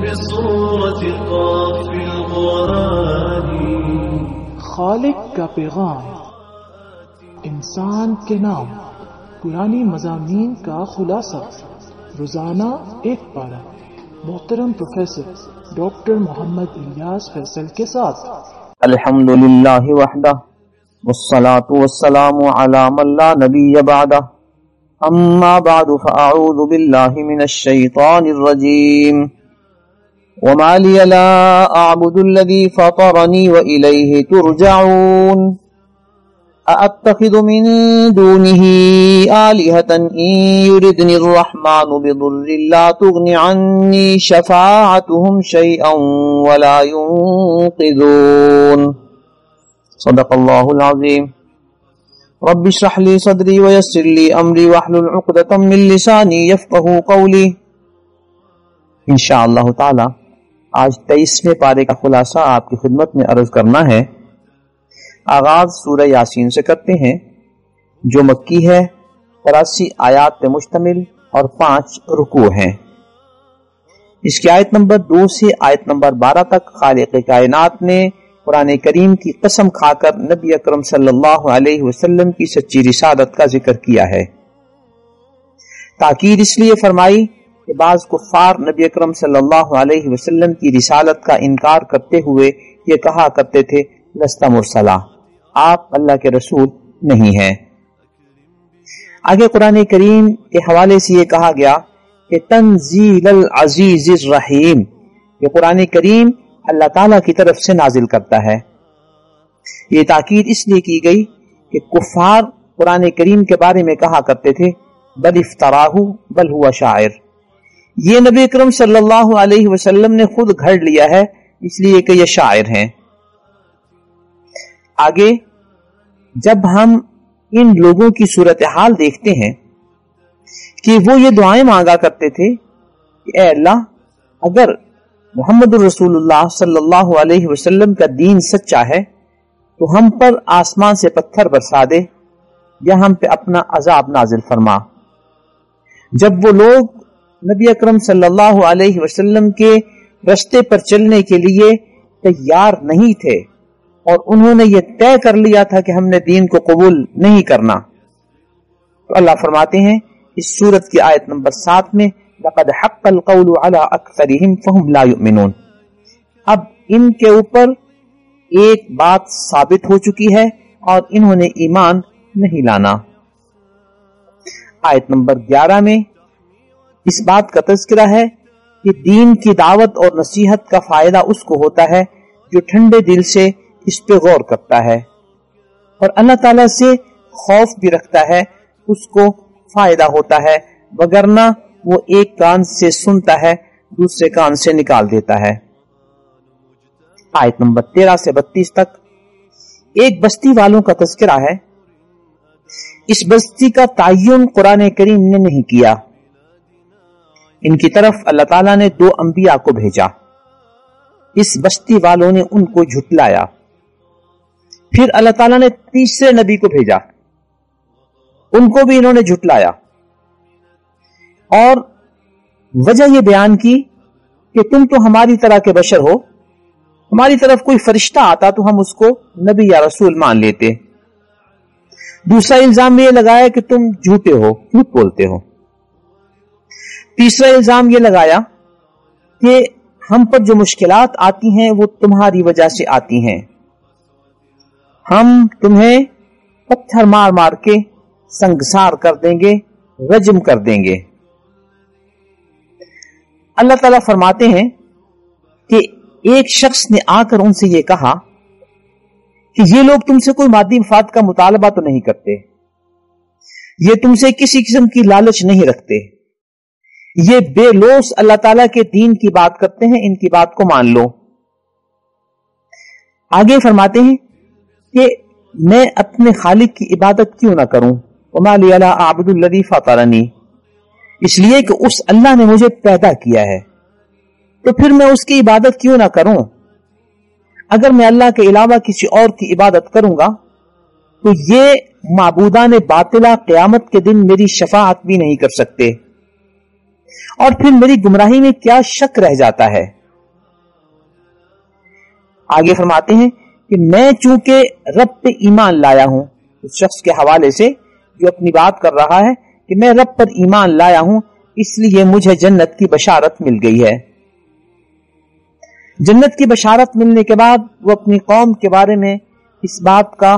بصورة قاف القرآن. خالق کا پیغام، انسان کے نام، پرانی مضامین کا خلاصہ، روزانہ ایک پارہ، محترم پروفیسر ڈاکٹر محمد الیاس فیصل کے ساتھ. الحمدللہ وحدہ والصلاة والسلام علی من لا نبی بعدہ. اما بعد فاعوذ باللہ من الشیطان الرجیم. وما لی لا اعبد الذی فطرنی والیہ ترجعون. أأتخذ من دونه آلهة إن يردني الرحمن بضر لا تغن عني شفاعتهم شيئا ولا ينقذون. صدق الله العظيم. رب اشرح لي صدري ويسر لي أمري واحلل عقدة من لساني يفقهوا قولي. انشاءاللہ تعالی آج 23ویں پارے کا خلاصہ آپ کی خدمت میں عرض کرنا ہے. آغاز سورہ یاسین سے کرتے ہیں جو مکی ہے، 83 آیات پر مشتمل اور 5 رکوع ہیں. اس کی آیت نمبر 2 سے آیت نمبر 12 تک خالق کائنات نے قرآن کریم کی قسم کھا کر نبی اکرم صلی اللہ علیہ وسلم کی سچی رسالت کا ذکر کیا ہے. تاکید اس لیے فرمائی کہ بعض کفار نبی اکرم صلی اللہ علیہ وسلم کی رسالت کا انکار کرتے ہوئے یہ کہا کرتے تھے لست مرسلا، آپ اللہ کے رسول نہیں ہیں. آگے قرآن کریم کے حوالے سے یہ کہا گیا کہ تنزیل العزیز الرحیم، یہ قرآن کریم اللہ تعالیٰ کی طرف سے نازل کرتا ہے. یہ تاکید اس لیے کی گئی کہ کفار قرآن کریم کے بارے میں کہا کرتے تھے بل افتراہ بل ہوا شاعر، یہ نبی اکرم صلی اللہ علیہ وسلم نے خود گھڑ لیا ہے اس لیے کہ یہ شاعر ہیں. آگے جب ہم ان لوگوں کی صورتحال دیکھتے ہیں کہ وہ یہ دعائیں مانگا کرتے تھے کہ اے اللہ، اگر محمد الرسول اللہ صلی اللہ علیہ وسلم کا دین سچا ہے تو ہم پر آسمان سے پتھر برسا دے یا ہم پہ اپنا عذاب نازل فرما. جب وہ لوگ نبی اکرم صلی اللہ علیہ وسلم کے رستے پر چلنے کے لیے تیار نہیں تھے اور انہوں نے یہ طے کر لیا تھا کہ ہم نے دین کو قبول نہیں کرنا، تو اللہ فرماتے ہیں اس سورت کی آیت نمبر 7 میں لَقَدْ حَقَّ الْقَوْلُ عَلَىٰ أَكْثَرِهِمْ فَهُمْ لَا يُؤْمِنُونَ. اب ان کے اوپر ایک بات ثابت ہو چکی ہے اور انہوں نے ایمان نہیں لانا. آیت نمبر 11 میں اس بات کا تذکرہ ہے کہ دین کی دعوت اور نصیحت کا فائدہ اس کو ہوتا ہے جو ٹھنڈے دل سے اس پہ غور کرتا ہے اور اللہ تعالیٰ سے خوف بھی رکھتا ہے، اس کو فائدہ ہوتا ہے، وگرنہ وہ ایک کان سے سنتا ہے دوسرے کان سے نکال دیتا ہے. آیت نمبر 13 سے 32 تک ایک بستی والوں کا تذکرہ ہے. اس بستی کا تعین قرآن کریم نے نہیں کیا. ان کی طرف اللہ تعالیٰ نے 2 انبیاء کو بھیجا. اس بستی والوں نے ان کو جھٹلایا. پھر اللہ تعالیٰ نے تیسرے نبی کو بھیجا، ان کو بھی انہوں نے جھٹلایا اور وجہ یہ بیان کی کہ تم تو ہماری طرح کے بشر ہو، ہماری طرف کوئی فرشتہ آتا تو ہم اس کو نبی یا رسول مان لیتے. دوسرا الزام یہ لگایا کہ تم جھوٹے ہو، جھوٹ بولتے ہو. تیسرا الزام یہ لگایا کہ ہم پر جو مشکلات آتی ہیں وہ تمہاری وجہ سے آتی ہیں، ہم تمہیں پتھر مار مار کے سنگسار کر دیں گے، رجم کر دیں گے. اللہ تعالیٰ فرماتے ہیں کہ ایک شخص نے آ کر ان سے یہ کہا کہ یہ لوگ تم سے کوئی مادی مفاد کا مطالبہ تو نہیں کرتے، یہ تم سے کسی قسم کی لالچ نہیں رکھتے، یہ بے لوث اللہ تعالیٰ کے دین کی بات کرتے ہیں، ان کی بات کو مان لو. آگے فرماتے ہیں کہ میں اپنے خالق کی عبادت کیوں نہ کروں، وما لی لا اعبد الذی فطرنی، اس لیے کہ اس اللہ نے مجھے پیدا کیا ہے تو پھر میں اس کی عبادت کیوں نہ کروں. اگر میں اللہ کے علاوہ کسی اور کی عبادت کروں گا تو یہ معبودان باطلہ قیامت کے دن میری شفاعت بھی نہیں کر سکتے، اور پھر میری گمراہی میں کیا شک رہ جاتا ہے. آگے فرماتے ہیں کہ میں چونکہ رب پہ ایمان لایا ہوں، اس شخص کے حوالے سے جو اپنی بات کر رہا ہے کہ میں رب پر ایمان لایا ہوں، اس لیے مجھے جنت کی بشارت مل گئی ہے۔ جنت کی بشارت ملنے کے بعد وہ اپنی قوم کے بارے میں اس بات کا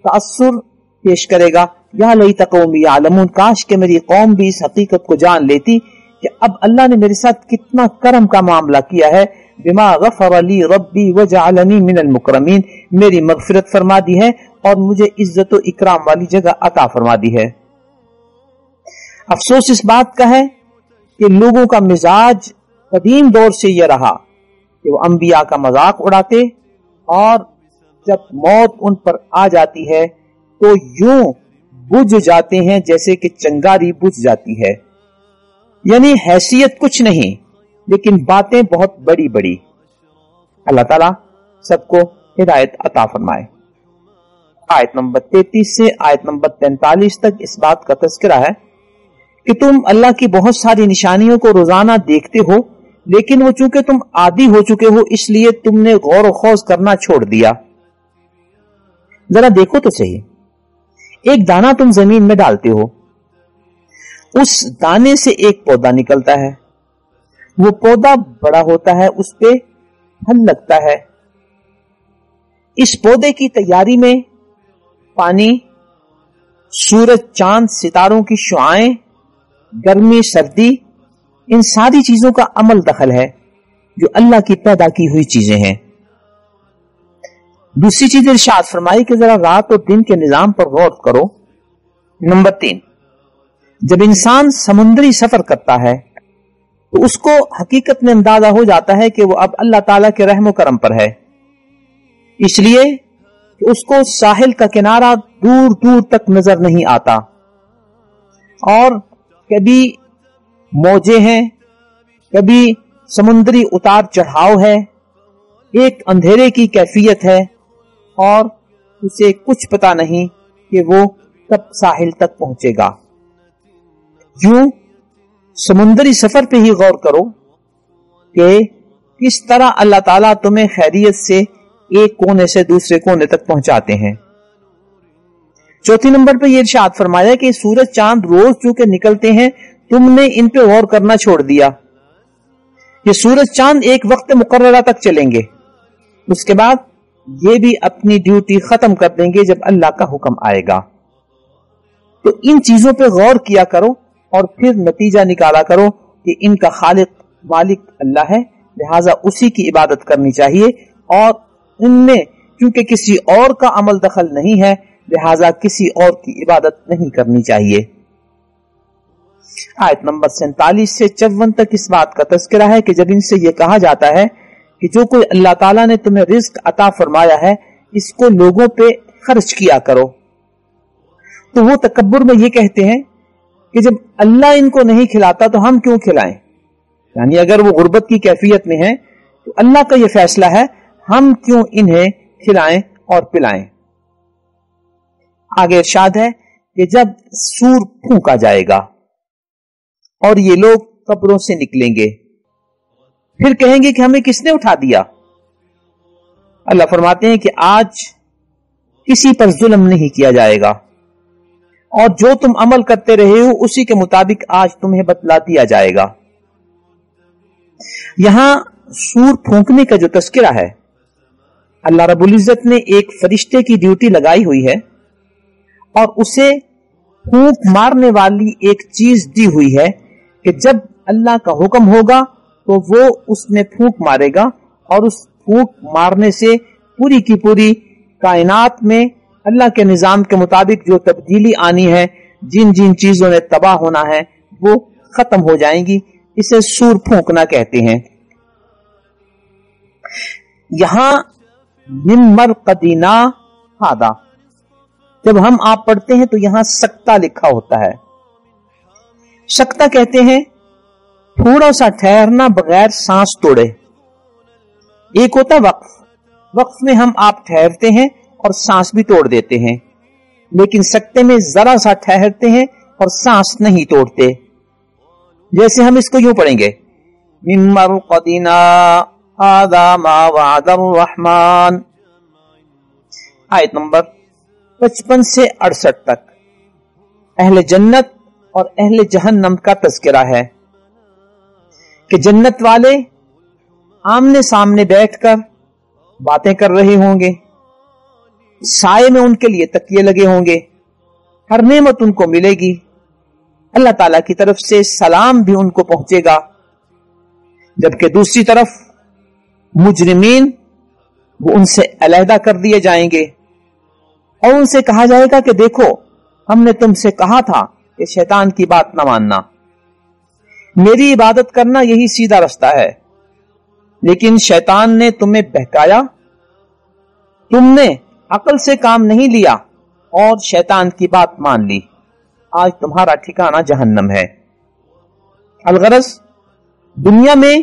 تأثر پیش کرے گا، یا لیت قومی یعلمون، کاش کہ میری قوم بھی اس حقیقت کو جان لیتی کہ اب اللہ نے میرے ساتھ کتنا کرم کا معاملہ کیا ہے، بما غفر لی ربی وجعلنی من المکرمین، میری مغفرت فرما دی ہے اور مجھے عزت و اکرام والی جگہ عطا فرما دی ہے۔ افسوس اس بات کا ہے کہ لوگوں کا مزاج قدیم دور سے یہ رہا کہ وہ انبیاء کا مذاق اڑاتے اور جب موت ان پر آ جاتی ہے تو یوں بجھ جاتے ہیں جیسے کہ چنگاری بجھ جاتی ہے، یعنی حیثیت کچھ نہیں لیکن باتیں بہت بڑی بڑی۔ اللہ تعالیٰ سب کو ہدایت عطا فرمائے۔ آیت نمبر 33 سے آیت نمبر 43 تک اس بات کا تذکرہ ہے کہ تم اللہ کی بہت ساری نشانیوں کو روزانہ دیکھتے ہو، لیکن وہ چونکہ تم عادی ہو چکے ہو اس لیے تم نے غور و خوض کرنا چھوڑ دیا۔ ذرا دیکھو تو صحیح، ایک دانہ تم زمین میں ڈالتے ہو، اس دانے سے ایک پودا نکلتا ہے، وہ پودا بڑا ہوتا ہے، اس پہ پھل لگتا ہے۔ اس پودے کی تیاری میں پانی، سورج، چاند، ستاروں کی شعاعیں، گرمی، سردی، ان ساری چیزوں کا عمل دخل ہے جو اللہ کی پیدا کی ہوئی چیزیں ہیں۔ دوسری چیز ارشاد فرمائی کہ ذرا رات اور دن کے نظام پر غور کرو۔ نمبر 3، جب انسان سمندری سفر کرتا ہے تو اس کو حقیقت میں اندازہ ہو جاتا ہے کہ وہ اب اللہ تعالیٰ کے رحم و کرم پر ہے، اس لیے کہ اس کو ساحل کا کنارہ دور دور تک نظر نہیں آتا، اور کبھی موجیں ہیں، کبھی سمندری اتار چڑھاؤ ہے، ایک اندھیرے کی کیفیت ہے اور اسے کچھ پتا نہیں کہ وہ کب ساحل تک پہنچے گا۔ یوں سمندری سفر پہ ہی غور کرو کہ کس طرح اللہ تعالیٰ تمہیں خیریت سے ایک کونے سے دوسرے کونے تک پہنچاتے ہیں۔ چوتھی نمبر پہ یہ ارشاد فرمایا کہ سورج چاند روز چونکہ نکلتے ہیں تم نے ان پہ غور کرنا چھوڑ دیا۔ یہ سورج چاند ایک وقت مقررہ تک چلیں گے، اس کے بعد یہ بھی اپنی ڈیوٹی ختم کر دیں گے جب اللہ کا حکم آئے گا۔ تو ان چیزوں پہ غور کیا کرو اور پھر نتیجہ نکالا کرو کہ ان کا خالق مالک اللہ ہے، لہٰذا اسی کی عبادت کرنی چاہیے، اور ان میں چونکہ کسی اور کا عمل دخل نہیں ہے لہٰذا کسی اور کی عبادت نہیں کرنی چاہیے۔ آیت نمبر 47 سے 54 تک اس بات کا تذکرہ ہے کہ جب ان سے یہ کہا جاتا ہے کہ جو کوئی اللہ تعالیٰ نے تمہیں رزق عطا فرمایا ہے اس کو لوگوں پہ خرچ کیا کرو، تو وہ تکبر میں یہ کہتے ہیں کہ جب اللہ ان کو نہیں کھلاتا تو ہم کیوں کھلائیں، یعنی اگر وہ غربت کی کیفیت میں ہیں تو اللہ کا یہ فیصلہ ہے، ہم کیوں انہیں کھلائیں اور پلائیں۔ آگے ارشاد ہے کہ جب سور پھونکا جائے گا اور یہ لوگ قبروں سے نکلیں گے، پھر کہیں گے کہ ہمیں کس نے اٹھا دیا؟ اللہ فرماتے ہیں کہ آج کسی پر ظلم نہیں کیا جائے گا، اور جو تم عمل کرتے رہے ہو اسی کے مطابق آج تمہیں بتلا دیا جائے گا۔ یہاں سور پھونکنے کا جو تذکرہ ہے، اللہ رب العزت نے ایک فرشتے کی ڈیوٹی لگائی ہوئی ہے اور اسے پھونک مارنے والی ایک چیز دی ہوئی ہے کہ جب اللہ کا حکم ہوگا تو وہ اس میں پھونک مارے گا، اور اس پھونک مارنے سے پوری کی پوری کائنات میں اللہ کے نظام کے مطابق جو تبدیلی آنی ہے، جن جن چیزوں نے تباہ ہونا ہے وہ ختم ہو جائیں گی۔ اسے سور پھونکنا کہتے ہیں۔ یہاں من مرقدنا ہادا، جب ہم آپ پڑھتے ہیں تو یہاں سکتہ لکھا ہوتا ہے۔ سکتہ کہتے ہیں تھوڑا سا ٹھہرنا بغیر سانس توڑے۔ ایک ہوتا وقف، وقف میں ہم آپ ٹھہرتے ہیں اور سانس بھی توڑ دیتے ہیں، لیکن سکتے میں ذرا سا ٹھہرتے ہیں اور سانس نہیں توڑتے۔ جیسے ہم اس کو یوں پڑھیں گے من مرقدنا ھذا ما وعد الرحمن۔ آیت نمبر 55 سے 68 تک اہل جنت اور اہل جہنم کا تذکرہ ہے کہ جنت والے آمنے سامنے بیٹھ کر باتیں کر رہے ہوں گے، سائے میں ان کے لیے تکیے لگے ہوں گے، ہر نعمت ان کو ملے گی، اللہ تعالیٰ کی طرف سے سلام بھی ان کو پہنچے گا، جبکہ دوسری طرف مجرمین وہ ان سے علیحدہ کر دیے جائیں گے اور ان سے کہا جائے گا کہ دیکھو ہم نے تم سے کہا تھا کہ شیطان کی بات نہ ماننا، میری عبادت کرنا یہی سیدھا رستہ ہے، لیکن شیطان نے تمہیں بہکایا، تم نے عقل سے کام نہیں لیا اور شیطان کی بات مان لی، آج تمہارا ٹھکانہ جہنم ہے۔ الغرض دنیا میں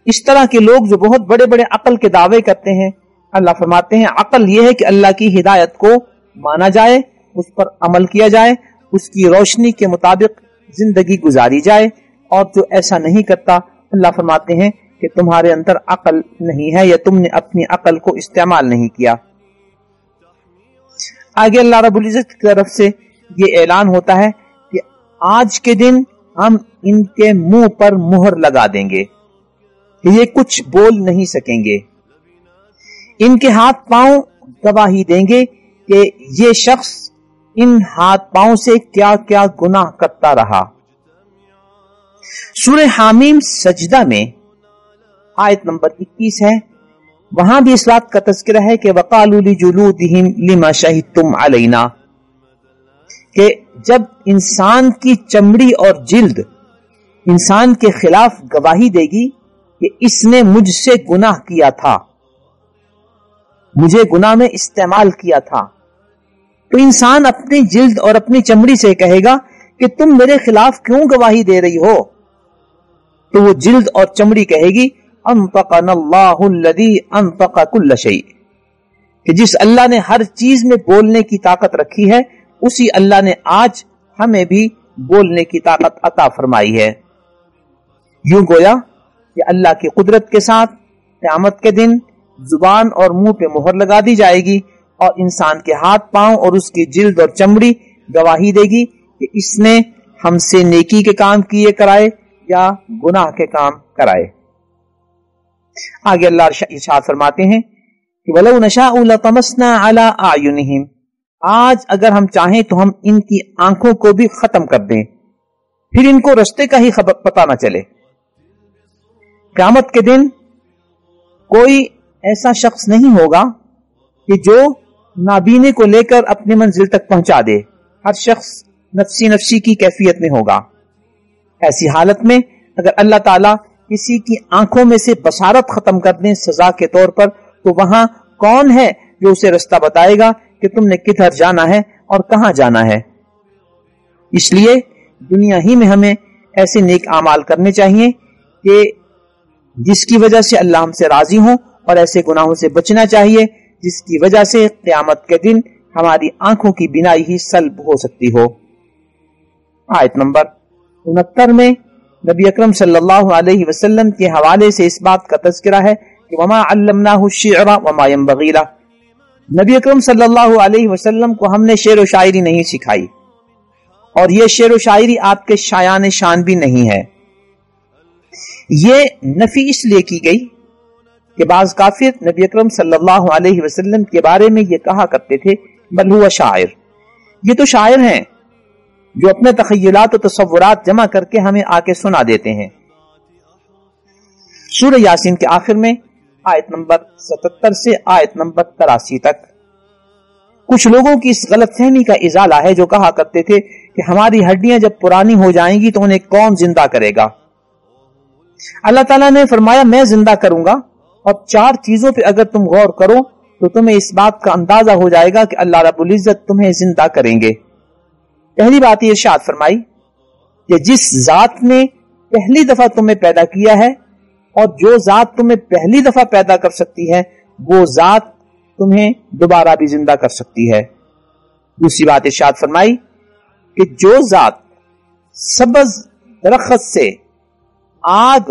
اس طرح کے لوگ جو بہت بڑے بڑے عقل کے دعوے کرتے ہیں، اللہ فرماتے ہیں عقل یہ ہے کہ اللہ کی ہدایت کو مانا جائے، اس پر عمل کیا جائے، اس کی روشنی کے مطابق زندگی گزاری جائے، اور جو ایسا نہیں کرتا اللہ فرماتے ہیں کہ تمہارے اندر عقل نہیں ہے یا تم نے اپنی عقل کو استعمال نہیں کیا۔ آگے اللہ رب العزت کی طرف سے یہ اعلان ہوتا ہے کہ آج کے دن ہم ان کے منہ پر مہر لگا دیں گے کہ یہ کچھ بول نہیں سکیں گے، ان کے ہاتھ پاؤں گواہی دیں گے کہ یہ شخص ان ہاتھ پاؤں سے کیا کیا گناہ کرتا رہا۔ سورہ حامیم سجدہ میں آیت نمبر 21 ہے، وہاں بھی اس بات کا تذکرہ ہے کہ وَقَالُوا لِجُلُودِهِمْ لِمَا شَهِدتُّمْ عَلَيْنَا، کہ جب انسان کی چمڑی اور جلد انسان کے خلاف گواہی دے گی کہ اس نے مجھ سے گناہ کیا تھا، مجھے گناہ میں استعمال کیا تھا، تو انسان اپنی جلد اور اپنی چمڑی سے کہے گا کہ تم میرے خلاف کیوں گواہی دے رہی ہو؟ تو وہ جلد اور چمڑی کہے گی انطقنا اللہ الذی انطق کل شیء، کہ جس اللہ نے ہر چیز میں بولنے کی طاقت رکھی ہے اسی اللہ نے آج ہمیں بھی بولنے کی طاقت عطا فرمائی ہے۔ یوں گویا کہ اللہ کی قدرت کے ساتھ قیامت کے دن زبان اور منہ پہ مہر لگا دی جائے گی اور انسان کے ہاتھ پاؤں اور اس کی جلد اور چمڑی گواہی دے گی کہ اس نے ہم سے نیکی کے کام کیے کرائے یا گناہ کے کام کرائے۔ آگے اللہ ارشاد فرماتے ہیں کہ وَلَوْ نَشَاءُ لَطَمَسْنَا عَلَىٰ أَعْيُنِهِمْ، آج اگر ہم چاہیں تو ہم ان کی آنکھوں کو بھی ختم کر دیں، پھر ان کو رستے کا ہی پتہ نہ چلے۔ قیامت کے دن کوئی ایسا شخص نہیں ہوگا کہ جو نابینے کو لے کر اپنی منزل تک پہنچا دے، ہر شخص نفسی نفسی کی کیفیت میں ہوگا۔ ایسی حالت میں اگر اللہ تعالیٰ کسی کی آنکھوں میں سے بصارت ختم کر دیں سزا کے طور پر، تو وہاں کون ہے جو اسے رستہ بتائے گا کہ تم نے کدھر جانا ہے اور کہاں جانا ہے؟ اس لیے دنیا ہی میں ہمیں ایسے نیک اعمال کرنے چاہیے کہ جس کی وجہ سے اللہ ہم سے راضی ہوں، اور ایسے گناہوں سے بچنا چاہیے جس کی وجہ سے قیامت کے دن ہماری آنکھوں کی بینائی ہی سلب ہو سکتی ہو۔ آیت نمبر 69 میں نبی اکرم صلی اللہ علیہ وسلم کے حوالے سے اس بات کا تذکرہ ہے کہ وما علمناہ الشعر وما ينبغی لہ، نبی اکرم صلی اللہ علیہ وسلم کو ہم نے شعر و شاعری نہیں سکھائی، اور یہ شعر و شاعری آپ کے شایان شان بھی نہیں ہے۔ یہ نفی اس لیے کی گئی کہ بعض کافر نبی اکرم صلی اللہ علیہ وسلم کے بارے میں یہ کہا کرتے تھے بل ہوا شاعر، یہ تو شاعر ہیں جو اپنے تخیلات و تصورات جمع کر کے ہمیں آ کے سنا دیتے ہیں۔ سورہ یاسین کے آخر میں آیت نمبر 77 سے آیت نمبر 83 تک کچھ لوگوں کی اس غلط فہمی کا ازالہ ہے جو کہا کرتے تھے کہ ہماری ہڈیاں جب پرانی ہو جائیں گی تو انہیں کون زندہ کرے گا؟ اللہ تعالیٰ نے فرمایا میں زندہ کروں گا، اور 4 چیزوں پہ اگر تم غور کرو تو تمہیں اس بات کا اندازہ ہو جائے گا کہ اللہ رب العزت تمہیں زندہ کریں گے۔ پہلی بات یہ ارشاد فرمائی کہ جس ذات نے پہلی دفعہ تمہیں پیدا کیا ہے اور جو ذات تمہیں پہلی دفعہ پیدا کر سکتی ہے وہ ذات تمہیں دوبارہ بھی زندہ کر سکتی ہے۔ دوسری بات ارشاد فرمائی کہ جو ذات سبز درخت سے آگ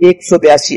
182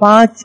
5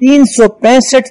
365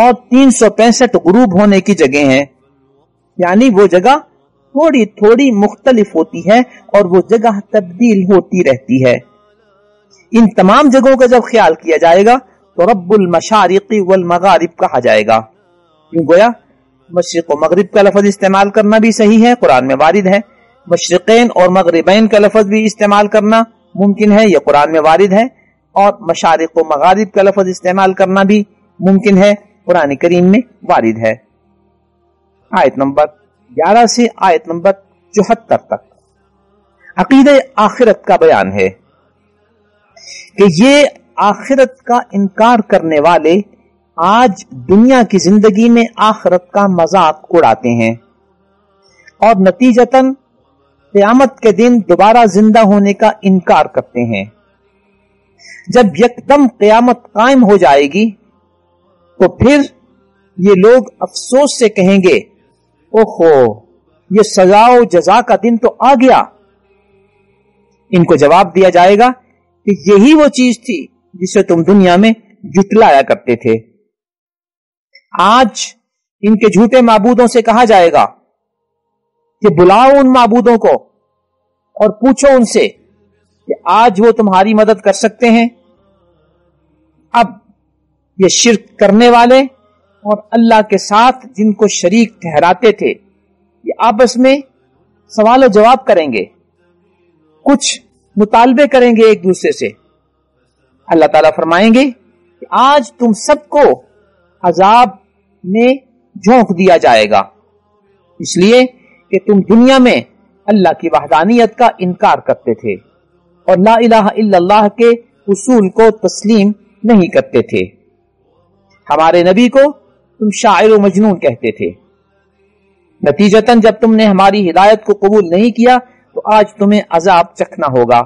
اور 365 غروب ہونے کی جگہ ہیں، یعنی وہ جگہ تھوڑی تھوڑی مختلف ہوتی ہے اور وہ جگہ تبدیل ہوتی رہتی ہے۔ ان تمام جگہوں کا جب خیال کیا جائے گا تو رب المشارق والمغارب کہا جائے گا، کیوں گویا مشرق و مغرب کا لفظ استعمال کرنا بھی صحیح ہے، قرآن میں وارد ہے۔ مشرقین اور مغربین کا لفظ بھی استعمال کرنا ممکن ہے، یہ قرآن میں وارد ہے، اور مشارق و مغارب کا لفظ استعمال کرنا بھی ممکن ہے، قرآن کریم میں وارد ہے۔ آیت نمبر 11 سے آیت نمبر 74 تک عقیدہ آخرت کا بیان ہے کہ یہ آخرت کا انکار کرنے والے آج دنیا کی زندگی میں آخرت کا مذاق اڑاتے ہیں اور نتیجتاً قیامت کے دن دوبارہ زندہ ہونے کا انکار کرتے ہیں۔ جب یکدم قیامت قائم ہو جائے گی تو پھر یہ لوگ افسوس سے کہیں گے، اوہو یہ سزا و جزا کا دن تو آ گیا۔ ان کو جواب دیا جائے گا کہ یہی وہ چیز تھی جسے تم دنیا میں جھٹلایا کرتے تھے۔ آج ان کے جھوٹے معبودوں سے کہا جائے گا کہ بلاؤ ان معبودوں کو اور پوچھو ان سے کہ آج وہ تمہاری مدد کر سکتے ہیں۔ اب یہ شرک کرنے والے اور اللہ کے ساتھ جن کو شریک ٹھہراتے تھے یہ آپس میں سوال و جواب کریں گے، کچھ مطالبے کریں گے ایک دوسرے سے۔ اللہ تعالیٰ فرمائیں گے کہ آج تم سب کو عذاب میں جھونک دیا جائے گا، اس لیے کہ تم دنیا میں اللہ کی وحدانیت کا انکار کرتے تھے اور لا الہ الا اللہ کے اصول کو تسلیم نہیں کرتے تھے۔ ہمارے نبی کو تم شاعر و مجنون کہتے تھے، نتیجتاً جب تم نے ہماری ہدایت کو قبول نہیں کیا تو آج تمہیں عذاب چکھنا ہوگا۔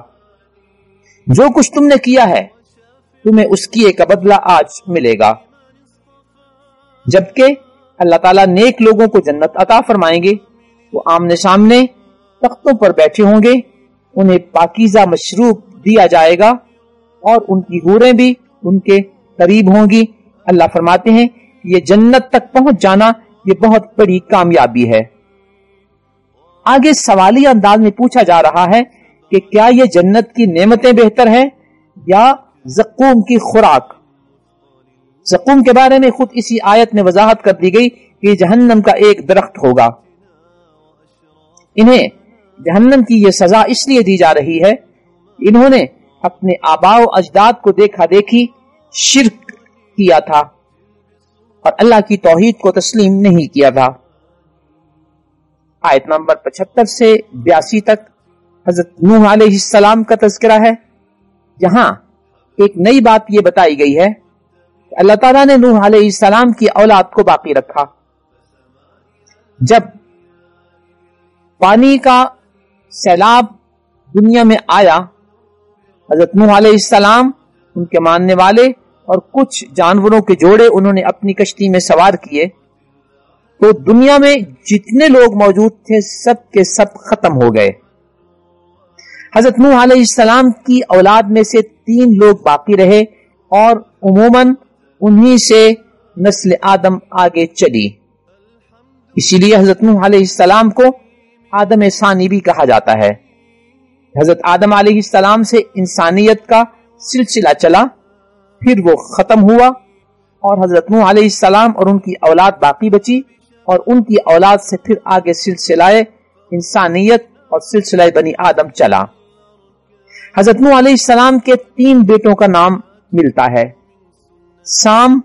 جو کچھ تم نے کیا ہے تمہیں اس کی ایک بدلہ آج ملے گا۔ جبکہ اللہ تعالیٰ نیک لوگوں کو جنت عطا فرمائیں گے، وہ آمنے سامنے تختوں پر بیٹھے ہوں گے، انہیں پاکیزہ مشروب دیا جائے گا اور ان کی حوریں بھی ان کے قریب ہوں گی۔ اللہ فرماتے ہیں یہ جنت تک پہنچ جانا یہ بہت بڑی کامیابی ہے۔ آگے سوالی انداز میں پوچھا جا رہا ہے کہ کیا یہ جنت کی نعمتیں بہتر ہیں یا زقوم کی خوراک؟ زقوم کے بارے میں خود اسی آیت میں وضاحت کر دی گئی کہ جہنم کا ایک درخت ہوگا۔ انہیں جہنم کی یہ سزا اس لیے دی جا رہی ہے کہ انہوں نے اپنے آباء و اجداد کو دیکھا دیکھی شرک کیا تھا اور اللہ کی توحید کو تسلیم نہیں کیا تھا۔ آیت نمبر 75 سے 82 تک حضرت نوح علیہ السلام کا تذکرہ ہے۔ یہاں ایک نئی بات یہ بتائی گئی ہے کہ اللہ تعالیٰ نے نوح علیہ السلام کی اولاد کو باقی رکھا۔ جب پانی کا سیلاب دنیا میں آیا، حضرت نوح علیہ السلام، ان کے ماننے والے اور کچھ جانوروں کے جوڑے انہوں نے اپنی کشتی میں سوار کیے تو دنیا میں جتنے لوگ موجود تھے سب کے سب ختم ہو گئے۔ حضرت نوح علیہ السلام کی اولاد میں سے 3 لوگ باقی رہے اور عموماً انہی سے نسل آدم آگے چلی، اسی لیے حضرت نوح علیہ السلام کو آدم ثانی بھی کہا جاتا ہے۔ حضرت آدم علیہ السلام سے انسانیت کا سلسلہ چلا، پھر وہ ختم ہوا اور حضرت نوح علیہ السلام اور ان کی اولاد باقی بچی، اور ان کی اولاد سے پھر آگے سلسلہ انسانیت اور سلسلہ بنی آدم چلا۔ حضرت نوح علیہ السلام کے 3 بیٹوں کا نام ملتا ہے، سام،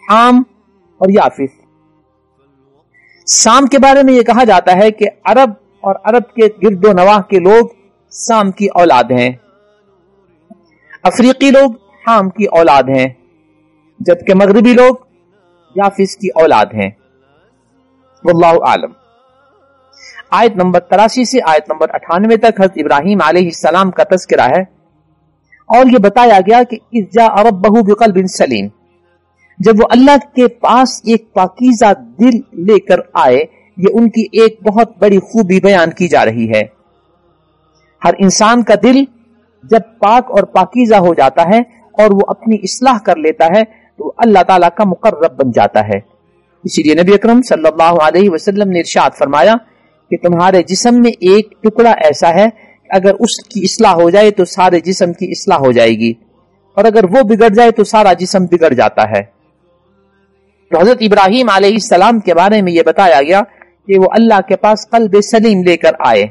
حام اور یافث۔ سام کے بارے میں یہ کہا جاتا ہے کہ عرب اور عرب کے گرد و نواح کے لوگ سام کی اولاد ہیں، افریقی لوگ حام کی اولاد ہیں، جبکہ مغربی لوگ یافث کی اولاد ہیں۔ واللہ عالم۔ آیت نمبر 83 سے آیت نمبر 98 تک حضرت ابراہیم علیہ السلام کا تذکرہ ہے، اور یہ بتایا گیا کہ اذ جاء ربہ بقلب سلیم، جب وہ اللہ کے پاس ایک پاکیزہ دل لے کر آئے، یہ ان کی ایک بہت بڑی خوبی بیان کی جا رہی ہے۔ ہر انسان کا دل جب پاک اور پاکیزہ ہو جاتا ہے اور وہ اپنی اصلاح کر لیتا ہے تو اللہ تعالیٰ کا مقرب بن جاتا ہے. اسی لیے نبی اکرم صلی اللہ علیہ وسلم نے ارشاد فرمایا کہ تمہارے جسم میں ایک ٹکڑا ایسا ہے کہ اگر اس کی اصلاح ہو جائے تو سارے جسم کی اصلاح ہو جائے گی، اور اگر وہ بگڑ جائے تو سارا جسم بگڑ جاتا ہے. تو حضرت ابراہیم علیہ السلام کے بارے میں یہ بتایا گیا کہ وہ اللہ کے پاس قلب سلیم لے کر آئے.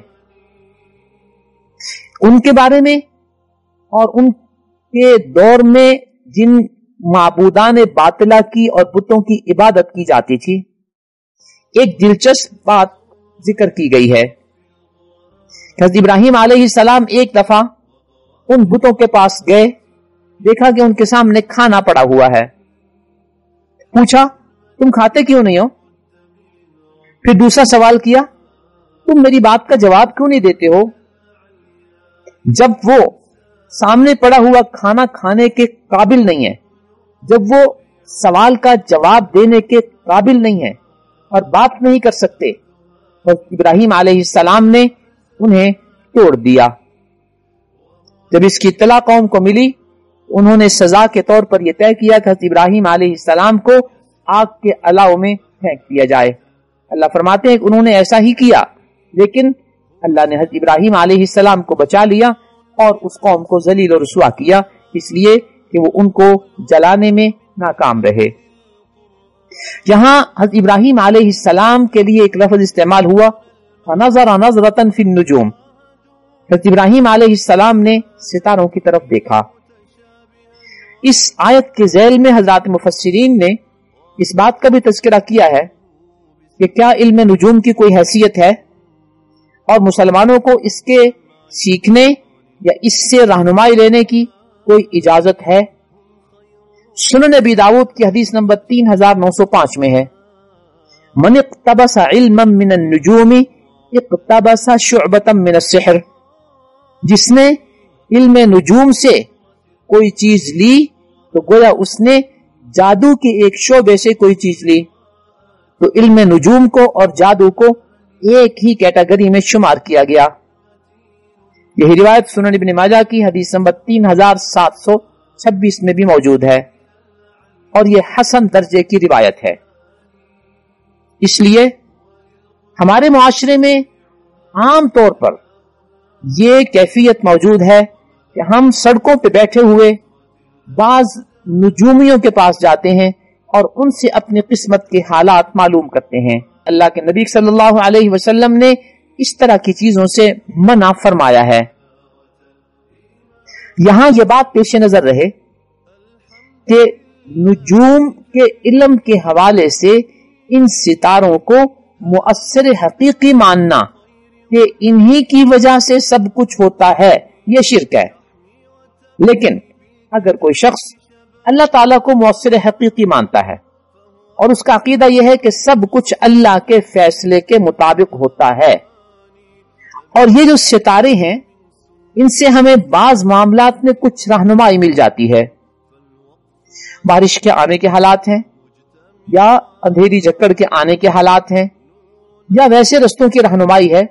ان کے بارے میں اور ان کے دور میں جن معبودان باطلہ کی اور بتوں کی عبادت کی جاتی تھی، ایک دلچسپ بات ذکر کی گئی ہے. حضرت ابراہیم علیہ السلام ایک دفعہ ان بتوں کے پاس گئے، دیکھا کہ ان کے سامنے کھانا پڑا ہوا ہے. پوچھا تم کھاتے کیوں نہیں ہو؟ پھر دوسرا سوال کیا تم میری بات کا جواب کیوں نہیں دیتے ہو؟ جب وہ سامنے پڑا ہوا کھانا کھانے کے قابل نہیں ہے، جب وہ سوال کا جواب دینے کے قابل نہیں ہے اور بات نہیں کر سکتے، اور ابراہیم علیہ السلام نے انہیں توڑ دیا. جب اس کی اطلاع قوم کو ملی، انہوں نے سزا کے طور پر یہ طے کیا کہ حضرت ابراہیم علیہ السلام کو آگ کے الاؤ میں پھینک دیا جائے. اللہ فرماتے ہیں کہ انہوں نے ایسا ہی کیا، لیکن اللہ نے حضرت ابراہیم علیہ السلام کو بچا لیا اور اس قوم کو ذلیل و رسوا کیا، اس لیے کہ وہ ان کو جلانے میں ناکام رہے. یہاں حضرت ابراہیم علیہ السلام کے لیے ایک لفظ استعمال ہوا، فَنَظَرَ نَظْرَةً فِي النُّجُومِ. حضرت ابراہیم علیہ السلام نے ستاروں کی طرف دیکھا. اس آیت کے ذیل میں حضرات مفسرین نے اس بات کا بھی تذکرہ کیا ہے کہ کیا علم نجوم کی کوئی حیثیت ہے اور مسلمانوں کو اس کے سیکھنے یا اس سے رہنمائی لینے کی کوئی اجازت ہے. سنن ابی داؤد کی حدیث نمبر 3905 میں ہے، من اقتبس علما من النجوم اقتبس شعبتا من السحر. جس نے علم نجوم سے کوئی چیز لی تو گویا اس نے جادو کے ایک شعبے سے کوئی چیز لی. تو علم نجوم کو اور جادو کو ایک ہی کیٹیگری میں شمار کیا گیا. یہی روایت سنن ابن ماجہ کی حدیث نمبر 3726 میں بھی موجود ہے، اور یہ حسن درجے کی روایت ہے. اس لیے ہمارے معاشرے میں عام طور پر یہ کیفیت موجود ہے کہ ہم سڑکوں پہ بیٹھے ہوئے بعض نجومیوں کے پاس جاتے ہیں اور ان سے اپنی قسمت کے حالات معلوم کرتے ہیں. اللہ کے نبی صلی اللہ علیہ وسلم نے اس طرح کی چیزوں سے منع فرمایا ہے. یہاں یہ بات پیش نظر رہے کہ نجوم کے علم کے حوالے سے ان ستاروں کو مؤثر حقیقی ماننا کہ انہی کی وجہ سے سب کچھ ہوتا ہے، یہ شرک ہے. لیکن اگر کوئی شخص اللہ تعالیٰ کو مؤثر حقیقی مانتا ہے اور اس کا عقیدہ یہ ہے کہ سب کچھ اللہ کے فیصلے کے مطابق ہوتا ہے، اور یہ جو ستارے ہیں ان سے ہمیں بعض معاملات میں کچھ رہنمائی مل جاتی ہے، بارش کے آنے کے حالات ہیں یا اندھیری جکڑ کے آنے کے حالات ہیں یا ویسے رستوں کی رہنمائی ہے،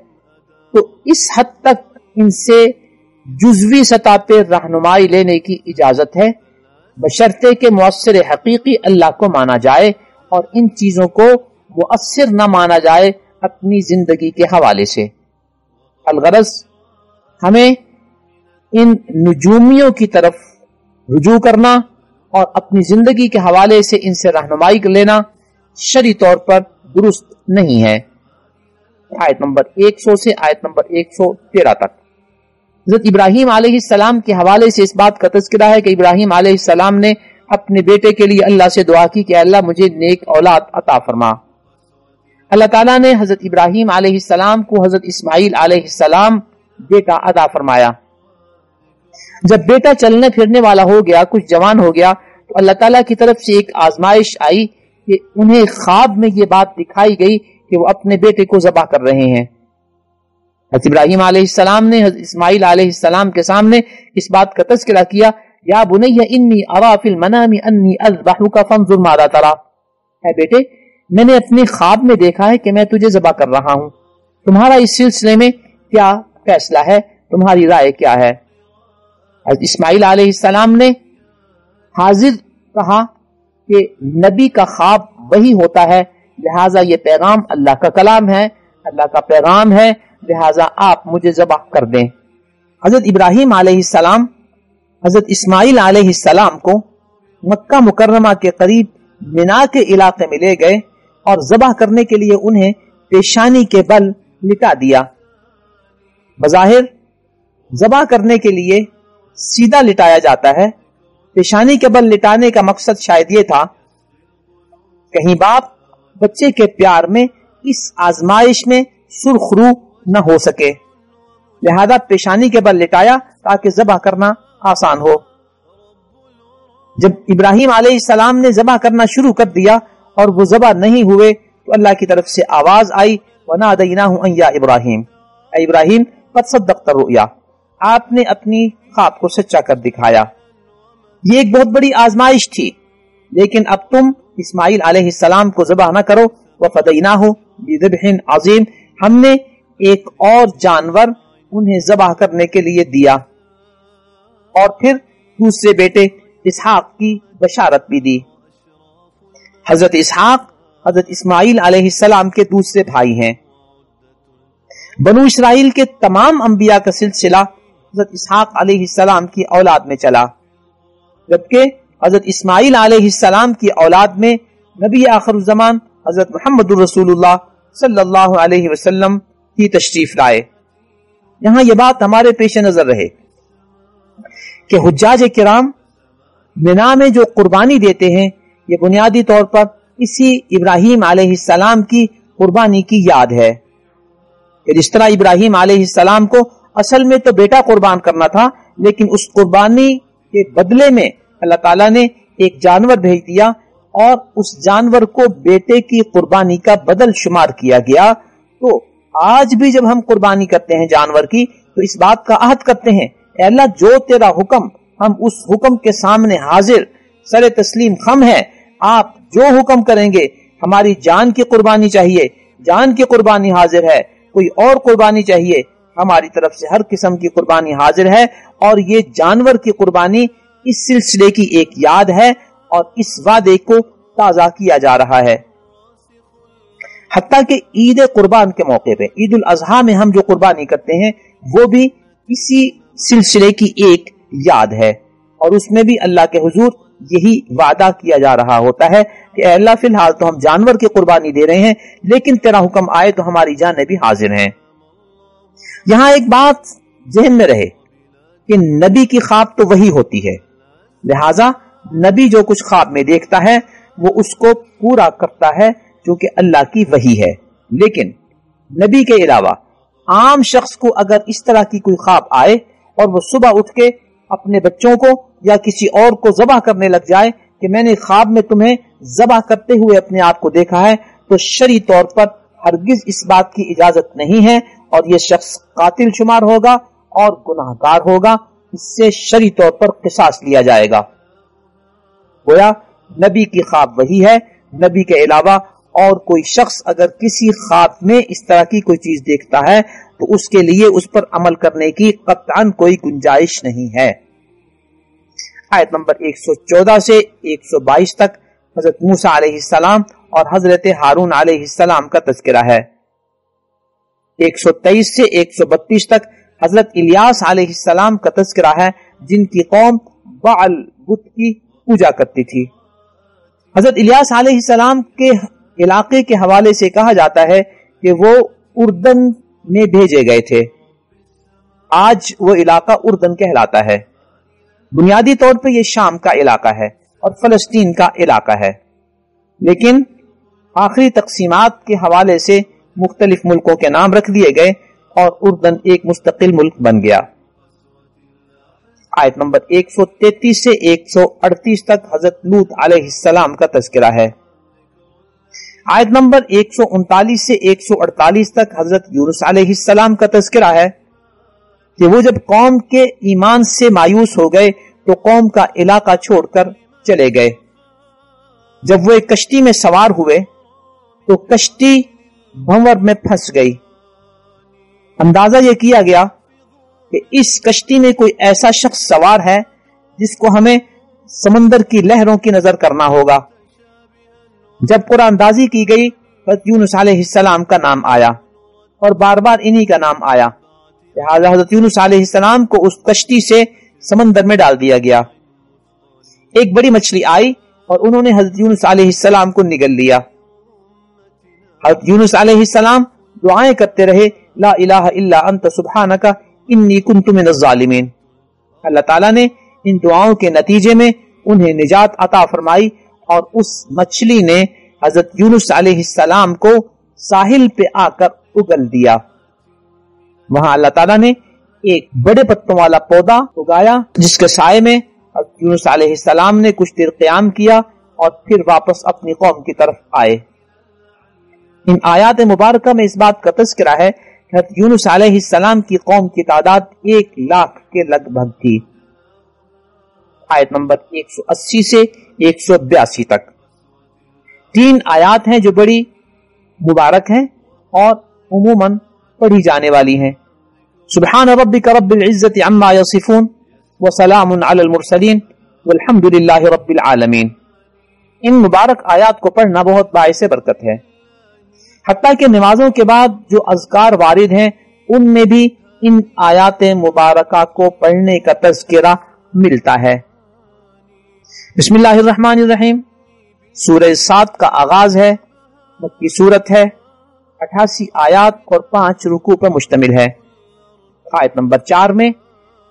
تو اس حد تک ان سے جزوی سطح پہ رہنمائی لینے کی اجازت ہے، بشرطے کہ مؤثر حقیقی اللہ کو مانا جائے اور ان چیزوں کو مؤثر نہ مانا جائے اپنی زندگی کے حوالے سے. الغرض ہمیں ان نجومیوں کی طرف رجوع کرنا اور اپنی زندگی کے حوالے سے ان سے رہنمائی لینا شرعی طور پر درست نہیں ہے. آیت نمبر 100 سے آیت نمبر 113 تک حضرت ابراہیم علیہ السلام کے حوالے سے اس بات کا تذکرہ ہے کہ ابراہیم علیہ السلام نے اپنے بیٹے کے لیے اللہ سے دعا کی کہ اللہ مجھے نیک اولاد عطا فرما. اللہ تعالیٰ نے حضرت ابراہیم علیہ السلام کو حضرت اسماعیل علیہ السلام بیٹا عطا فرمایا. جب بیٹا چلنے پھرنے والا ہو گیا، کچھ جوان ہو گیا، تو اللہ تعالیٰ کی طرف سے ایک آزمائش آئی کہ انہیں خواب میں یہ بات دکھائی گئی کہ وہ اپنے بیٹے کو ذبح کر رہے ہیں. حضرت ابراہیم علیہ السلام نے حضرت اسماعیل علیہ السلام کے سامنے اس بات کا تذکرہ کیا، یا بنی انی ارا فی المنام انی اذبحک فانظر ماذا تری. اے بیٹے، میں نے اپنے خواب میں دیکھا ہے کہ میں تجھے ذبح کر رہا ہوں، تمہارا اس سلسلے میں کیا فیصلہ ہے، تمہاری رائے کیا ہے؟ حضرت اسماعیل علیہ السلام نے حاضر کہا کہ نبی کا خواب وہی ہوتا ہے، لہٰذا یہ پیغام اللہ کا کلام ہے، اللہ کا پیغام ہے، لہٰذا آپ مجھے ذبح کر دیں۔ حضرت ابراہیم علیہ السلام حضرت اسماعیل علیہ السلام کو مکہ مکرمہ کے قریب منا کے علاقے میں لے گئے اور ذبح کرنے کے لیے انہیں پیشانی کے بل لٹا دیا۔ بظاہر ذبح کرنے کے لیے سیدھا لٹایا جاتا ہے، پیشانی کے بل لٹانے کا مقصد شاید یہ تھا کہیں باپ بچے کے پیار میں اس آزمائش میں سرخ رو نہ ہو سکے، لہذا پیشانی کے بل لٹایا تاکہ ذبح کرنا آسان ہو۔ جب ابراہیم علیہ السلام نے ذبح کرنا شروع کر دیا اور وہ ذبح نہیں ہوئے تو اللہ کی طرف سے آواز آئی، وَنَادَيْنَاهُ أَن يَا إِبْرَاهِيمُ، اے ابراہیم قد صدقت الرؤیا، آپ نے اپنی خواب کو سچا کر دکھایا۔ یہ ایک بہت بڑی آزمائش تھی، لیکن اب تم اسماعیل علیہ السلام کو ذبح نہ کرو، وَفَدَيْنَاهُ بِذِبْحٍ عَظِيمٍ، ہم نے ایک اور جانور انہیں ذبح کرنے کے لیے دیا، اور پھر دوسرے بیٹے اسحاق کی بشارت بھی دی۔ حضرت اسحاق حضرت اسماعیل علیہ السلام کے دوسرے بھائی ہیں۔ بنو اسرائیل کے تمام انبیاء کا سلسلہ حضرت اسحاق علیہ السلام کی اولاد میں چلا، جبکہ حضرت اسماعیل علیہ السلام کی اولاد میں نبی آخر الزمان حضرت محمد الرسول اللہ صلی اللہ علیہ وسلم کی تشریف لائے۔ یہاں یہ بات ہمارے پیش نظر رہے کہ حجاج کرام منا میں جو قربانی دیتے ہیں یہ بنیادی طور پر اسی ابراہیم علیہ السلام کی قربانی کی یاد ہے، کہ جس طرح ابراہیم علیہ السلام کو اصل میں تو بیٹا قربان کرنا تھا، لیکن اس قربانی کے بدلے میں اللہ تعالیٰ نے ایک جانور بھیج دیا اور اس جانور کو بیٹے کی قربانی کا بدل شمار کیا گیا۔ تو آج بھی جب ہم قربانی کرتے ہیں جانور کی تو اس بات کا عہد کرتے ہیں، اے اللہ جو تیرا حکم، ہم اس حکم کے سامنے حاضر سر تسلیم خم ہے، آپ جو حکم کریں گے، ہماری جان کی قربانی چاہیے، جان کی قربانی حاضر ہے، کوئی اور قربانی چاہیے، ہماری طرف سے ہر قسم کی قربانی حاضر ہے۔ اور یہ جانور کی قربانی اس سلسلے کی ایک یاد ہے اور اس وعدے کو تازہ کیا جا رہا ہے۔ حتیٰ کہ عید قربان کے موقع پہ، عید الاضحیٰ میں ہم جو قربانی کرتے ہیں وہ بھی اسی سلسلے کی ایک یاد ہے، اور اس میں بھی اللہ کے حضور یہی وعدہ کیا جا رہا ہوتا ہے کہ اے اللہ فی الحال تو ہم جانور کی قربانی دے رہے ہیں، لیکن تیرا حکم آئے تو ہماری جانیں بھی حاضر ہیں۔ یہاں ایک بات ذہن میں رہے کہ نبی کی خواب تو وہی ہوتی ہے، لہذا نبی جو کچھ خواب میں دیکھتا ہے وہ اس کو پورا کرتا ہے جو کہ اللہ کی وحی ہے۔ لیکن نبی کے علاوہ عام شخص کو اگر اس طرح کی کوئی خواب آئے اور وہ صبح اٹھ کے اپنے بچوں کو یا کسی اور کو ذبح کرنے لگ جائے کہ میں نے خواب میں تمہیں ذبح کرتے ہوئے اپنے آپ کو دیکھا ہے، تو شرعی طور پر ہرگز اس بات کی اجازت نہیں ہے اور یہ شخص قاتل شمار ہوگا اور گناہ گار ہوگا، اس سے شرعی طور پر قصاص لیا جائے گا۔ گویا نبی کی خواب وہی ہے، نبی کے علاوہ اور کوئی شخص اگر کسی خواب میں اس طرح کی کوئی چیز دیکھتا ہے تو اس کے لیے اس پر عمل کرنے کی قطعاً کوئی گنجائش نہیں ہے۔ آیت نمبر 114 سے 122 تک حضرت موسیٰ علیہ السلام اور حضرت ہارون علیہ السلام کا تذکرہ ہے۔ 123 سے 132 تک حضرت الیاس علیہ السلام کا تذکرہ ہے، جن کی قوم بعل بت کی پوجا کرتی تھی۔ حضرت الیاس علیہ السلام کے علاقے کے حوالے سے کہا جاتا ہے کہ وہ اردن میں بھیجے گئے تھے۔ آج وہ علاقہ اردن کہلاتا ہے۔ بنیادی طور پہ یہ شام کا علاقہ ہے اور فلسطین کا علاقہ ہے، لیکن آخری تقسیمات کے حوالے سے مختلف ملکوں کے نام رکھ دیے گئے اور اردن ایک مستقل ملک بن گیا۔ آیت نمبر 133 سے 138 تک حضرت لوط علیہ السلام کا تذکرہ ہے۔ آیت نمبر 139 سے 148 تک حضرت یونس علیہ السلام کا تذکرہ ہے کہ وہ جب قوم کے ایمان سے مایوس ہو گئے تو قوم کا علاقہ چھوڑ کر چلے گئے۔ جب وہ ایک کشتی میں سوار ہوئے تو کشتی بھنور میں پھنس گئی۔ اندازہ یہ کیا گیا کہ اس کشتی میں کوئی ایسا شخص سوار ہے جس کو ہمیں سمندر کی لہروں کی نظر کرنا ہوگا، جب قرآن اندازی کی گئی حضرت یونس علیہ السلام کا نام آیا اور بار بار انہی کا نام آیا، لہذا حضرت یونس علیہ السلام کو اس کشتی سے سمندر میں ڈال دیا گیا۔ ایک بڑی مچھلی آئی اور انہوں نے حضرت یونس علیہ السلام کو نگل لیا۔ حضرت یونس علیہ السلام دعائیں کرتے رہے، لا الہ الا انت سبحانک انی کنت من الظالمین۔ اللہ تعالیٰ نے ان دعاؤں کے نتیجے میں انہیں نجات عطا فرمائی اور اس مچھلی نے حضرت یونس علیہ السلام کو ساحل پہ آ کر اگل دیا۔ وہاں اللہ تعالیٰ نے ایک بڑے پتوں والا پودا اگایا جس کے سائے میں حضرت یونس علیہ السلام نے کچھ دیر قیام کیا اور پھر واپس اپنی قوم کی طرف آئے۔ ان آیات مبارکہ میں اس بات کا تذکرہ ہے کہ حضرت یونس علیہ السلام کی قوم کی تعداد 1,00,000 کے لگ بھگ تھی۔ آیت نمبر 180 سے 182 تک 3 آیات ہیں جو بڑی مبارک ہیں اور عموماً پڑھی جانے والی ہیں۔ سبحان ربک رب العزت عما یصفون وسلام علی المرسلین والحمد للہ رب العالمین۔ ان مبارک آیات کو پڑھنا بہت باعث برکت ہے، حتیٰ کہ نمازوں کے بعد جو اذکار وارد ہیں ان میں بھی ان آیات مبارکہ کو پڑھنے کا تذکرہ ملتا ہے۔ بسم اللہ الرحمن الرحیم۔ سورہ سات کا آغاز ہے، مکی سورت ہے، 88 آیات اور 5 رکوع پر مشتمل ہے۔ آیت نمبر 4 میں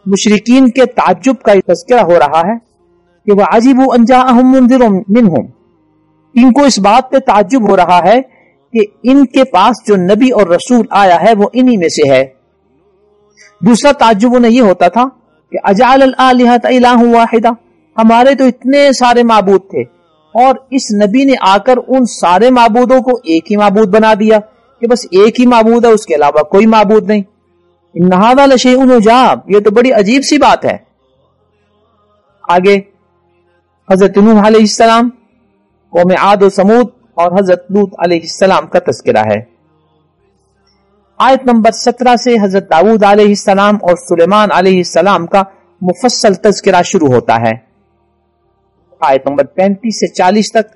مشرکین کے تعجب کا تذکرہ ہو رہا ہے کہ وَعَجِبُوا أَن جَاءَهُم مُنذِرٌ مِّنْهُمْ، ان کو اس بات پہ تعجب ہو رہا ہے کہ ان کے پاس جو نبی اور رسول آیا ہے وہ انہی میں سے ہے۔ دوسرا تعجب انہیں یہ ہوتا تھا کہ اجعل الآلہۃ الہ واحدہ، ہمارے تو اتنے سارے معبود تھے اور اس نبی نے آ کر ان سارے معبودوں کو ایک ہی معبود بنا دیا کہ بس ایک ہی معبود ہے، اس کے علاوہ کوئی معبود نہیں۔ ان ھذا لشیء عجاب، یہ تو بڑی عجیب سی بات ہے۔ آگے حضرت نوح علیہ السلام، قوم عاد و سمود اور حضرت لوط علیہ السلام کا تذکرہ ہے۔ آیت نمبر 17 سے حضرت داؤد علیہ السلام اور سلیمان علیہ السلام کا مفصل تذکرہ شروع ہوتا ہے۔ آیت نمبر 35 سے 40 تک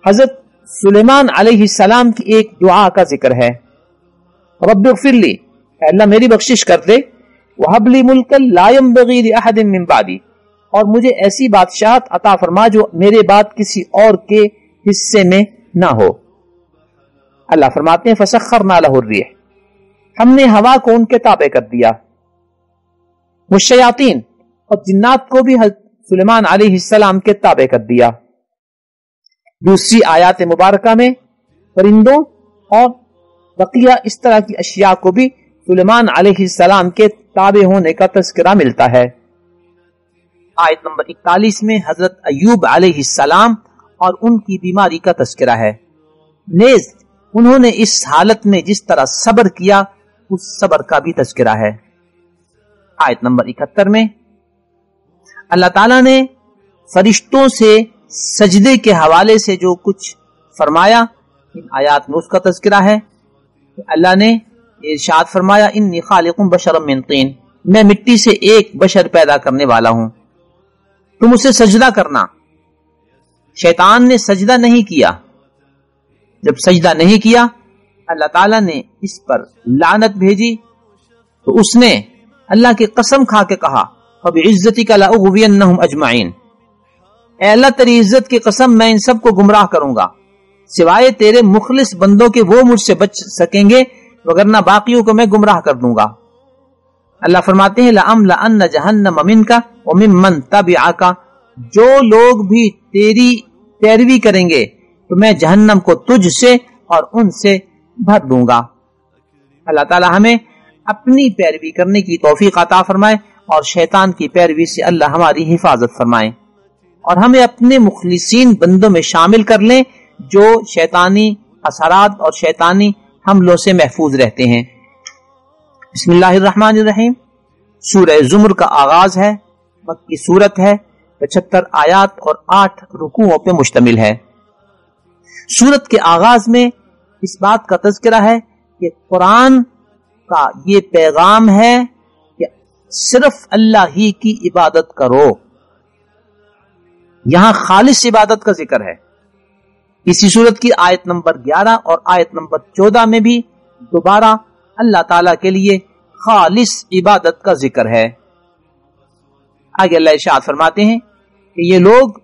حضرت سلیمان علیہ السلام کی ایک دعا کا ذکر ہے، رب اغفر لی، اے اللہ میری بخشش کر دے، وہب لی ملکا لا ينبغی لأحد من بعدی، اور مجھے ایسی بادشاہت عطا فرما جو میرے بعد کسی اور کے حصے میں نہ ہو۔ اللہ فرماتے ہیں فسخرنا لہ الریح، ہم نے ہوا کو ان کے تابع کر دیا، والشیاطین، اور جنات کو بھی سلیمان علیہ السلام کے تابع کر دیا۔ دوسری آیات مبارکہ میں پرندوں اور بقیہ اس طرح کی اشیاء کو بھی سلیمان علیہ السلام کے تابع ہونے کا تذکرہ ملتا ہے۔ آیت نمبر 41 میں حضرت ایوب علیہ السلام اور ان کی بیماری کا تذکرہ ہے، نیز انہوں نے اس حالت میں جس طرح صبر کیا اس صبر کا بھی تذکرہ ہے۔ آیت نمبر 71 میں اللہ تعالیٰ نے فرشتوں سے سجدے کے حوالے سے جو کچھ فرمایا ان آیات میں اس کا تذکرہ ہے۔ اللہ نے ارشاد فرمایا انی خالق بشرا من طین، میں مٹی سے ایک بشر پیدا کرنے والا ہوں، تم اسے سجدہ کرنا۔ شیطان نے سجدہ نہیں کیا، جب سجدہ نہیں کیا اللہ تعالیٰ نے اس پر لعنت بھیجی تو اس نے اللہ کی قسم کھا کے کہا فَبِعِزَّتِكَ لَأُغْوِيَنَّهُمْ أَجْمَعِينَ، اے اللہ تیری عزت کی قسم میں ان سب کو گمراہ کروں گا، سوائے تیرے مخلص بندوں کے وہ مجھ سے بچ سکیں گے، وگرنہ باقیوں کو میں گمراہ کر دوں گا۔ اللہ فرماتے ہیں لَأَمْلَأَنَّ جَهَنَّمَ مِنْكَ وَمِمَّنْ تَبِعَكَ، جو لوگ بھی تیری پیروی کریں گے تو میں جہنم کو تجھ سے اور ان سے بھر دوں گا۔ اللہ تعالی ہمیں اپنی پیروی کرنے کی توفیق عطا فرمائے اور شیطان کی پیروی سے اللہ ہماری حفاظت فرمائے، اور ہمیں اپنے مخلصین بندوں میں شامل کر لیں جو شیطانی اثرات اور شیطانی حملوں سے محفوظ رہتے ہیں۔ بسم اللہ الرحمن الرحیم۔ سورہ زمر کا آغاز ہے، مکی سورت ہے، 75 آیات اور 8 رکوعوں پہ مشتمل ہے۔ سورت کے آغاز میں اس بات کا تذکرہ ہے کہ قرآن کا یہ پیغام ہے کہ صرف اللہ ہی کی عبادت کرو، یہاں خالص عبادت کا ذکر ہے، اسی صورت کی آیت نمبر 11 اور آیت نمبر 14 میں بھی دوبارہ اللہ تعالیٰ کے لیے خالص عبادت کا ذکر ہے۔ آگے اللہ ارشاد فرماتے ہیں کہ یہ لوگ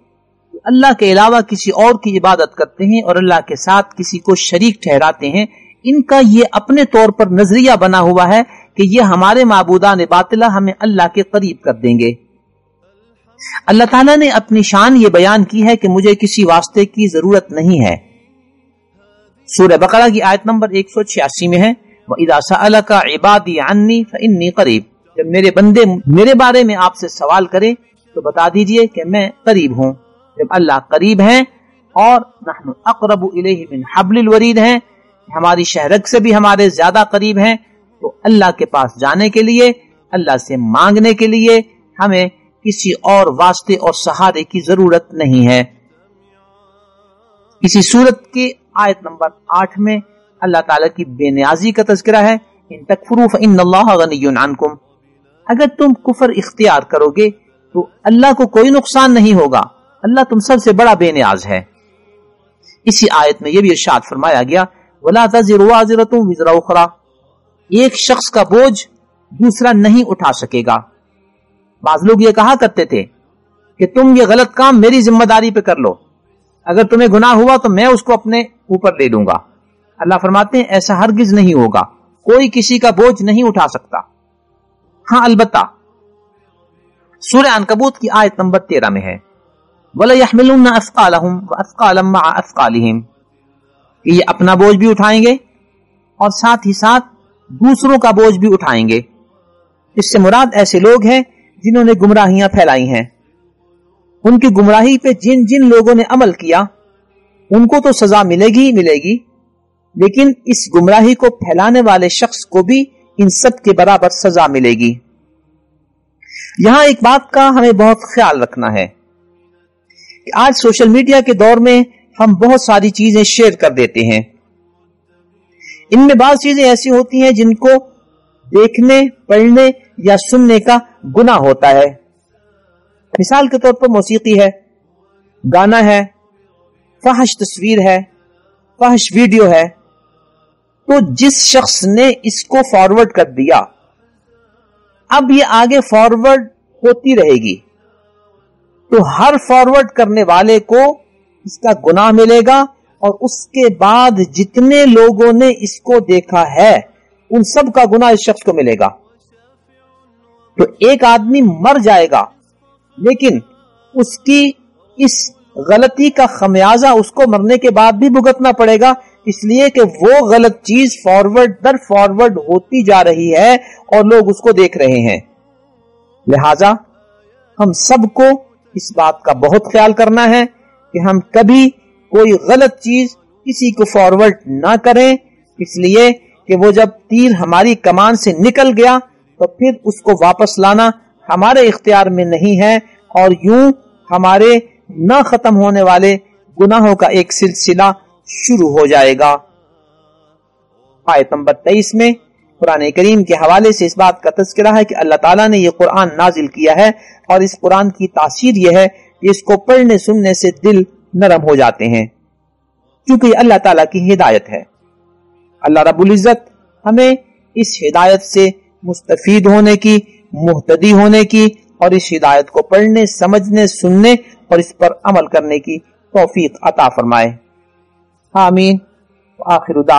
اللہ کے علاوہ کسی اور کی عبادت کرتے ہیں اور اللہ کے ساتھ کسی کو شریک ٹھہراتے ہیں، ان کا یہ اپنے طور پر نظریہ بنا ہوا ہے کہ یہ ہمارے معبودان باطلہ ہمیں اللہ کے قریب کر دیں گے۔ اللہ تعالیٰ نے اپنی شان یہ بیان کی ہے کہ مجھے کسی واسطے کی ضرورت نہیں ہے۔ سورہ بقرہ کی آیت نمبر 186 میں ہے وَإِذَا سَأَلَكَ عِبَادِي عَنِّي فَإِنِّي قَرِيب، جب میرے بندے میرے بارے میں آپ سے سوال کرے تو بتا دیجئے کہ میں قریب ہوں۔ جب اللہ قریب ہیں اور نحن اقرب الیہ من حبل الورید ہیں، ہماری شہرگ سے بھی ہمارے زیادہ قریب ہیں، تو اللہ کے پاس جانے کے لیے، اللہ سے مانگنے کے لیے ہمیں کسی اور واسطے اور سہارے کی ضرورت نہیں ہے۔ اسی سورت کی آیت نمبر 8 میں اللہ تعالیٰ کی بے نیازی کا تذکرہ ہے، ان تکفروا فإن اللہ غنی عنکم، اگر تم کفر اختیار کرو گے تو اللہ کو کوئی نقصان نہیں ہوگا، اللہ تم سب سے بڑا بے نیاز ہے۔ اسی آیت میں یہ بھی ارشاد فرمایا گیا وَلَا تَزِرُ وَازِرَةٌ وِزْرَ أُخْرَى، ایک شخص کا بوجھ دوسرا نہیں اٹھا سکے گا۔ بعض لوگ یہ کہا کرتے تھے کہ تم یہ غلط کام میری ذمہ داری پہ کر لو، اگر تمہیں گناہ ہوا تو میں اس کو اپنے اوپر لے لوں گا۔ اللہ فرماتے ہیں ایسا ہرگز نہیں ہوگا، کوئی کسی کا بوجھ نہیں اٹھا سکتا۔ ہاں البتہ سورہ عنکبوت کی آیت نمبر 13 میں ہے وَلَيَحْمِلُنَّ أَثْقَالَهُمْ وَأَثْقَالًا مَعَ أَثْقَالِهِمْ، کہ یہ اپنا بوجھ بھی اٹھائیں گے اور ساتھ ہی ساتھ دوسروں کا بوجھ بھی اٹھائیں گے۔ اس سے مراد ایسے لوگ ہیں جنہوں نے گمراہیاں پھیلائی ہیں، ان کی گمراہی پہ جن جن لوگوں نے عمل کیا ان کو تو سزا ملے گی ہی ملے گی، لیکن اس گمراہی کو پھیلانے والے شخص کو بھی ان سب کے برابر سزا ملے گی۔ یہاں ایک بات کا ہمیں بہت خیال رکھنا ہے کہ آج سوشل میڈیا کے دور میں ہم بہت ساری چیزیں شیئر کر دیتے ہیں، ان میں بعض چیزیں ایسی ہوتی ہیں جن کو دیکھنے، پڑھنے یا سننے کا گناہ ہوتا ہے۔ مثال کے طور پر موسیقی ہے، گانا ہے، فحش تصویر ہے، فحش ویڈیو ہے، تو جس شخص نے اس کو فارورڈ کر دیا اب یہ آگے فارورڈ ہوتی رہے گی، تو ہر فارورڈ کرنے والے کو اس کا گناہ ملے گا، اور اس کے بعد جتنے لوگوں نے اس کو دیکھا ہے ان سب کا گناہ اس شخص کو ملے گا۔ تو ایک آدمی مر جائے گا لیکن اس کی اس غلطی کا خمیازہ اس کو مرنے کے بعد بھی بھگتنا پڑے گا، اس لیے کہ وہ غلط چیز فارورڈ در فارورڈ ہوتی جا رہی ہے اور لوگ اس کو دیکھ رہے ہیں۔ لہذا ہم سب کو اس بات کا بہت خیال کرنا ہے کہ ہم کبھی کوئی غلط چیز کسی کو فارورڈ نہ کریں، اس لیے کہ وہ جب تیر ہماری کمان سے نکل گیا تو پھر اس کو واپس لانا ہمارے اختیار میں نہیں ہے، اور یوں ہمارے نہ ختم ہونے والے گناہوں کا ایک سلسلہ شروع ہو جائے گا۔ آیت نمبر 23 میں قرآن کریم کے حوالے سے اس بات کا تذکرہ ہے کہ اللہ تعالیٰ نے یہ قرآن نازل کیا ہے، اور اس قرآن کی تاثیر یہ ہے کہ اس کو پڑھنے سننے سے دل نرم ہو جاتے ہیں، کیونکہ یہ اللہ تعالیٰ کی ہدایت ہے۔ اللہ رب العزت ہمیں اس ہدایت سے مستفید ہونے کی، مہتدی ہونے کی، اور اس ہدایت کو پڑھنے، سمجھنے، سننے اور اس پر عمل کرنے کی توفیق عطا فرمائے۔ آمین۔ آخر دعوانا